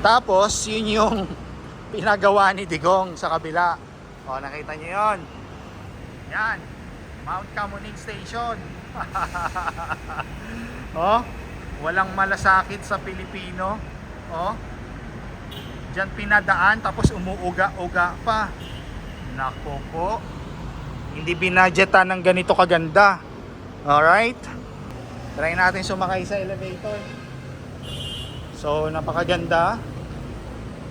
Tapos, yun yung pinagawa ni Digong sa kabila. O, nakita nyo yun. Yan. Mount Camuning Station. O, walang malasakit sa Pilipino. O, dyan pinadaan, tapos umuuga-uga pa. Nako po. Hindi binadgetan ng ganito kaganda. Alright? Try natin sumakay sa elevator. So, napakaganda.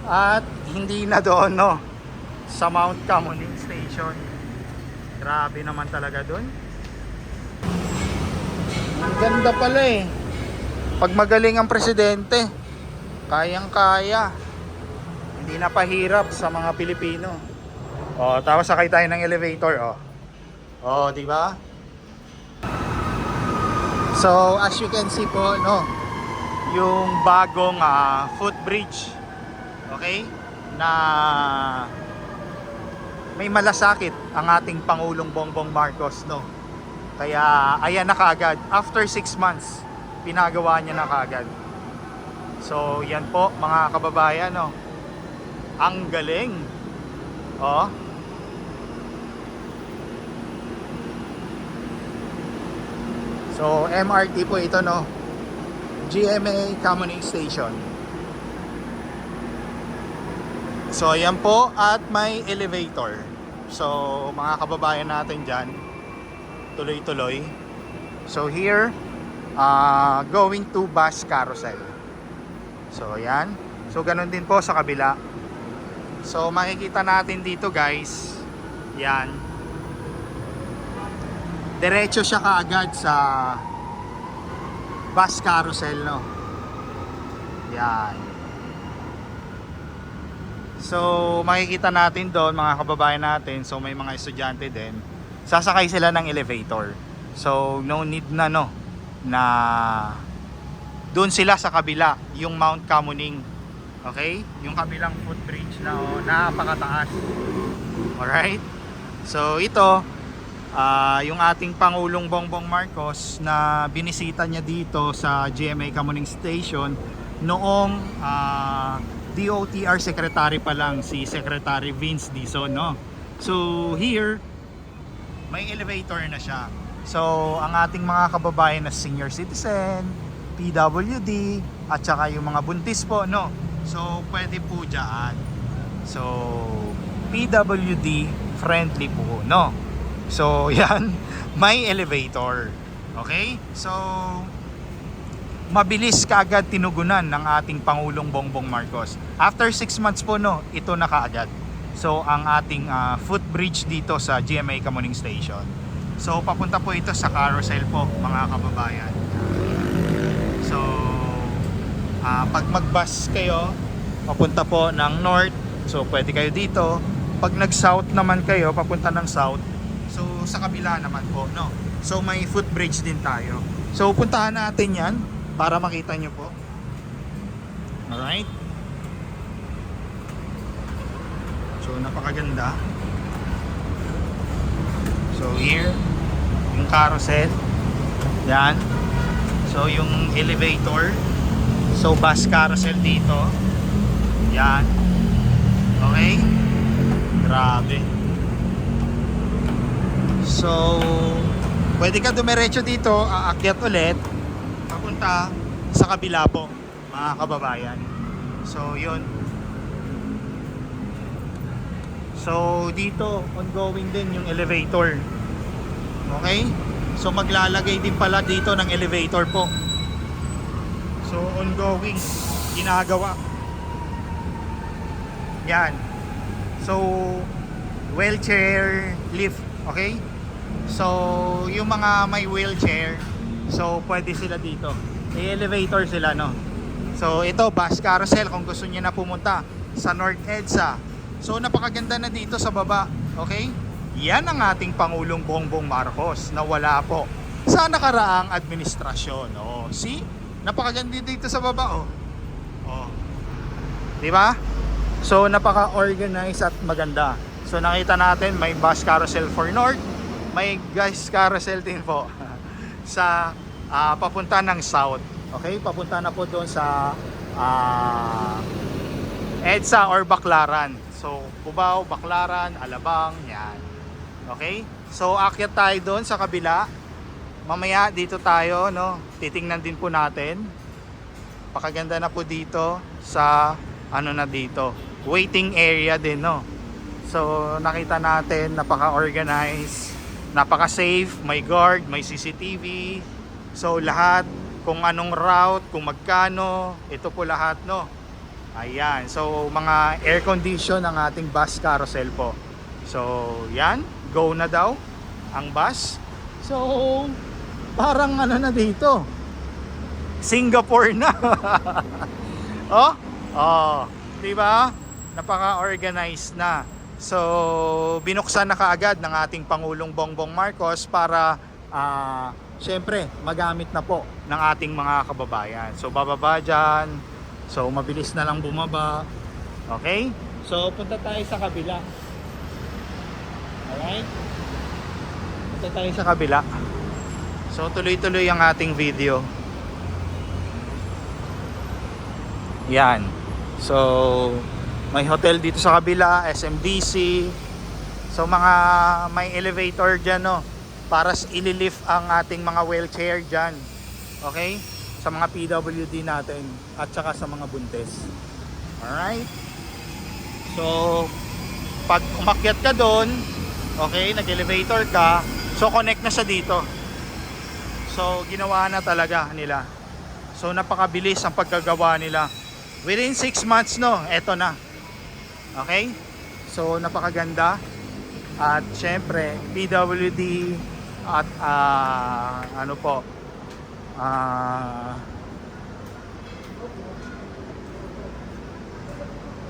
At hindi na doon, no, sa Mount Camuning Station. Grabe naman talaga doon. Ang ganda pala eh. Pag magaling ang presidente, kayang-kaya. Hindi na pahirap sa mga Pilipino. Oh, tapos sakay tayo ng elevator, oh. Oh, di ba? So, as you can see po, no, yung bagong footbridge, okay, na may malasakit ang ating Pangulong Bongbong Marcos, no. Kaya ayan na kaagad, after 6 months pinagawa niya na kaagad. So yan po mga kababayan, no, ang galing. Oh, so MRT po ito, no, GMA Camuning Station. So ayan po, at may elevator. So mga kababayan natin dyan, tuloy-tuloy. So here, going to bus carousel. So ayan. So ganun din po sa kabila. So makikita natin dito guys, yan, diretso siya kaagad sa bus carousel, no. Yan. So makikita natin doon mga kababayan natin, so may mga estudyante din, sasakay sila ng elevator. So no need na, no, na doon sila sa kabila, yung Mount Camuning. Okay? Yung kabilang footbridge na, oh, napakataas. Alright? So ito, yung ating Pangulong Bongbong Marcos na binisita niya dito sa GMA Camuning Station noong DOTR Secretary pa lang, si Secretary Vince Dizon, no? So here, may elevator na siya. So ang ating mga kababayan na senior citizen, PWD, at saka yung mga buntis po, no? So pwede po dyan. So PWD friendly po, no? So yan, may elevator. Okay? So mabilis kaagad tinugunan ng ating Pangulong Bongbong Marcos. After 6 months po, no, ito na kaagad. So ang ating footbridge dito sa GMA Camuning Station. So papunta po ito sa carousel po mga kababayan. So pag mag-bus kayo papunta po ng north, so pwede kayo dito. Pag nag-south naman kayo, papunta ng south, so sa kabila naman po, no. So may footbridge din tayo. So puntahan natin yan para makita nyo po. Alright. So napakaganda. So here, yung carousel. Yan. So yung elevator. So bus carousel dito. Yan. Okay. Grabe. So pwede ka dumiretso dito, aakyat ulit papunta sa kabila po mga kababayan. So yun. So dito ongoing din yung elevator. Okay? So maglalagay din pala dito ng elevator po. So ongoing, ginagawa. Yan. So wheelchair lift, okay? So yung mga may wheelchair, so pwede sila dito. May elevator sila, no. So ito bus carousel kung gusto niyo na pumunta sa North EDSA. So napakaganda na dito sa baba, okay? Yan ang ating Pangulong Bongbong Marcos na wala po sa nakaraang administrasyon. Oh, see? Napakaganda dito sa baba, oh. Oh. 'Di ba? So napaka-organized at maganda. So nakita natin may bus carousel for north, may bus carousel din po sa papunta ng south. Okay, papunta na po doon sa EDSA or Baclaran. So, Cubao, Baclaran, Alabang, yan. Okay? So, akyat tayo doon sa kabila. Mamaya dito tayo, no? Titingnan din po natin. Pakaganda na po dito sa ano na dito. Waiting area din, no? So, nakita natin, napaka-organized, napaka-safe, may guard, may CCTV. So, lahat, kung anong route, kung magkano, ito po lahat, no? Ayan. So, mga air condition ang ating bus carousel po. So, yan. Go na daw ang bus. So, parang ano na dito. Singapore na. Oh? Oh, 'di ba? Napaka-organized na. So, binuksan na kaagad ng ating Pangulong Bongbong Marcos para syempre, magamit na po ng ating mga kababayan. So, bababa dyan. So, mabilis na lang bumaba. Okay? So, punta tayo sa kabila. Alright? Punta tayo sa kabila. So, tuloy-tuloy ang ating video. Yan. So, may hotel dito sa kabila, SMDC. So, mga may elevator dyan, no? Para ililift ang ating mga wheelchair dyan. Okay? Sa mga PWD natin at saka sa mga buntis. Alright? So, pag umakyat ka doon, okay, nag-elevator ka, so connect na siya dito. So, ginawa na talaga nila. So, napakabilis ang pagkagawa nila. Within 6 months, no, eto na. Okay? So, napakaganda. At syempre, PWD at ano po,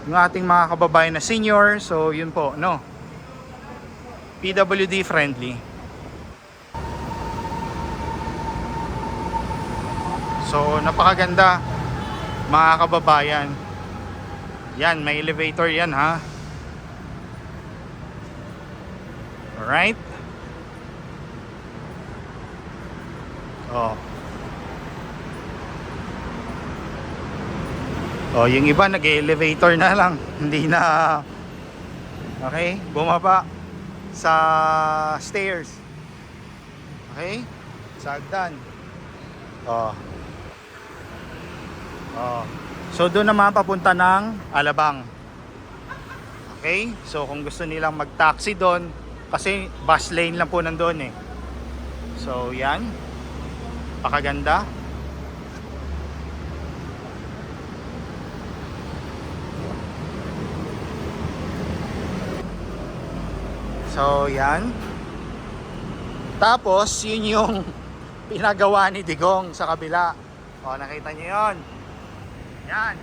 yung ating mga kababayan na senior. So, yun po, no? PWD friendly. So, napakaganda, mga kababayan. Yan, may elevator yan, ha? Alright? Oh. Oh, yung iba nag-elevator na lang. Hindi na, okay, bumaba sa stairs. Okay? Sa hagdan. Oh. Oh. So doon naman papunta ng Alabang. Okay? So kung gusto nilang mag-taxi doon, kasi bus lane lang po nandoon eh. So yan. Pakaganda. So yan. Tapos yun yung pinagawa ni Digong sa kabila. O, nakita nyo yun. Yan,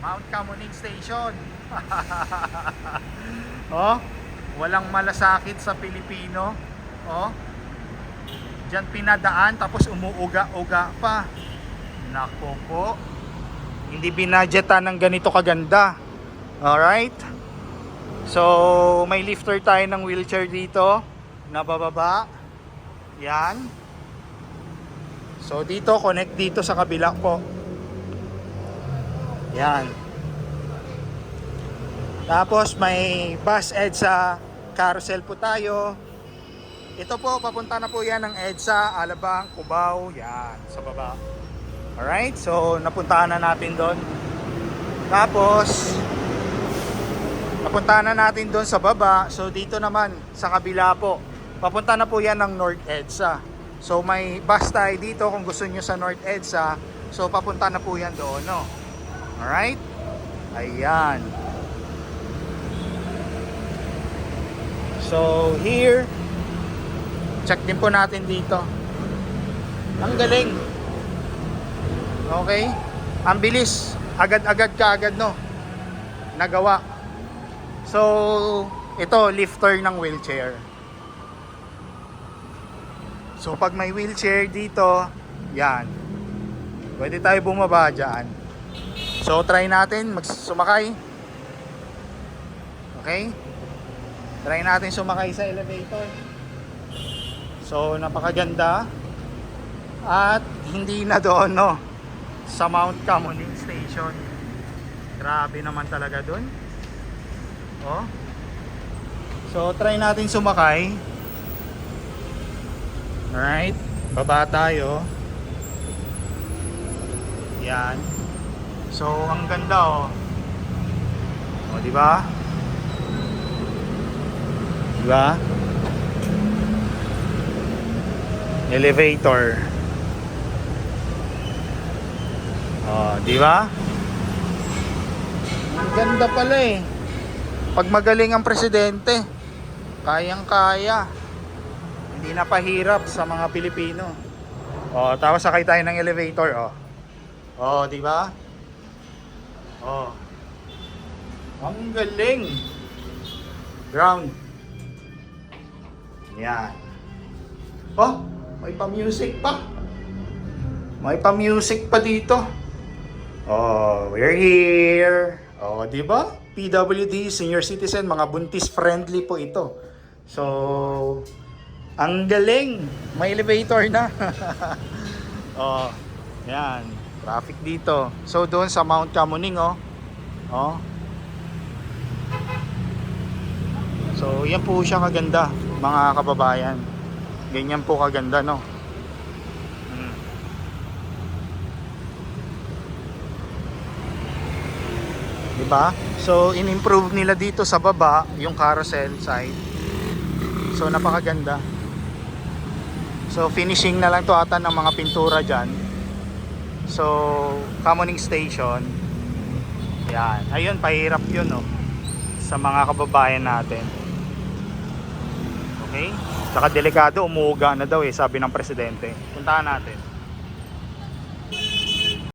Mount Camuning Station. Oh, walang malasakit sa Pilipino. Oh, diyan pinadaan tapos umuuga-uga pa. Nako po, hindi binadgetan ng ganito kaganda. Alright. So, may lifter tayo ng wheelchair dito na bababa. Yan. So, dito, connect dito sa kabila po. Yan. Tapos may bus EDSA carousel po tayo. Ito po, papunta na po yan ng EDSA, Alabang, Cubao. Yan, sa baba. Alright, so napuntahan na natin doon. Tapos, napuntahan na natin doon sa baba. So dito naman, sa kabila po, papunta na po yan ng North EDSA. So may bus tayo dito kung gusto nyo sa North EDSA. So papunta na po yan doon, no? Alright? Ayan. So, here, check din po natin dito. Ang galing. Okay? Ang bilis. Agad-agad ka agad, no? Nagawa. So, ito, lifter ng wheelchair. So, pag may wheelchair dito, yan. Pwede tayo bumaba dyan. So, try natin sumakay. Okay? Try natin sumakay sa elevator. So, napakaganda. At hindi na doon, no? Sa Mount Camuning Station. Grabe naman talaga dun. Oh. So, try natin sumakay. Alright. Baba tayo. Yan. So, ang ganda oh. O, di ba? Di ba? Elevator. O, di ba? Ang ganda pala eh. Pag magaling ang presidente, kayang-kaya. Hindi na pahirap sa mga Pilipino. O, tapos sakay tayo ng elevator, o. O, di ba? O. Ang galing. Ground. Yan. Oh, may pa-music pa. May pa-music pa dito. Oh, we're here. Oh, di ba? PWD, senior citizen, mga buntis friendly po ito. So, ang galing. May elevator na. Oh, yan. Traffic dito. So, doon sa Mount Camuning, oh. Oh. So, yan po siya kaganda, mga kababayan. Ganyan po kaganda, no? Diba? So, in-improve nila dito sa baba, yung carousel side. So, napakaganda. So, finishing na lang to ata ng mga pintura dyan. So, Camuning Station. Yan. Ayun, pahirap yun, no? Sa mga kababayan natin. Okay? Saka delikado, umuuga na daw eh, sabi ng presidente. Puntahan natin.